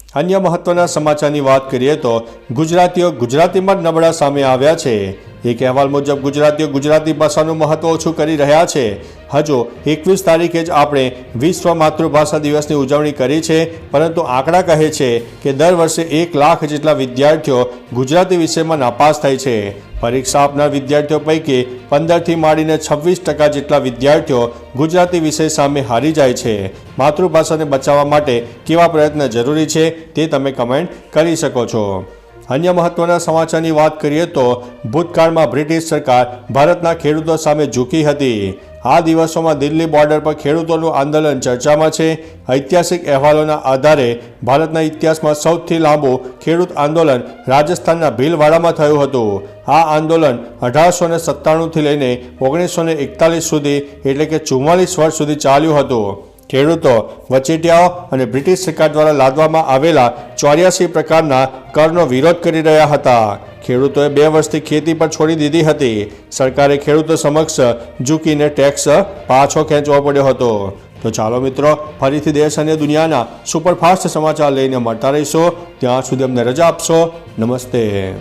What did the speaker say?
अन्य महत्वना समाचारनी वात करिए तो गुजरातीओ गुजरातीमां ज नबळा सामे आव्या छे। एक अहेवाल मुजब गुजरातीओ गुजराती भाषानुं महत्व ओछुं करी रह्या छे। हजू 21 तारीखे ज आपणे विश्व मातृभाषा दिवसनी उजवणी करी छे, परंतु आंकड़ा कहे छे के दर वर्षे 1 लाख जेटला विद्यार्थीओ गुजराती विषयमां नापास थाय छे। परीक्षा आपनार विद्यार्थीओ पैकी 15 थी मांडीने 26% जेटला विद्यार्थीओ गुजराती विषय सामे हारी जाय छे। मातृभाषाने बचाववा माटे केवा प्रयत्न जरूरी छे ते तमे कमेंट करी शको छो। अन्य महत्वना समाचारनी बात करिए तो भूतकाल में ब्रिटिश सरकार भारतना खेडूतो सामे झूकी हती। आ दिवसों में दिल्ली बॉर्डर पर खेडूतोनुं आंदोलन चर्चा में है। ऐतिहासिक अहेवालोना आधारे भारतना इतिहास में सौथी लांबू खेडूत आंदोलन राजस्थानना भीलवाड़ा में थयुं हतुं। आ आंदोलन 1897 थी लईने 1941 सुधी एटले के 44 वर्ष सुधी चाल्युं हतुं। खेडूतो वचेटियाओ अने ब्रिटिश सरकार द्वारा लादवामां आवेला 84 प्रकारना करनो विरोध करी रह्या हता। खेडूतोए 2 वर्षथी खेती पर छोड़ी दीधी हती। सरकारे खेडूतो समक्ष झूकीने टेक्स पाछो खेंचવો પડ્યો હતો। तो चालो मित्रों, फरीथी देश अने दुनियाना सुपरफास्ट समाचार लईने मळता रहीशो। त्यां सुधी अમને रजा आपशो। नमस्ते।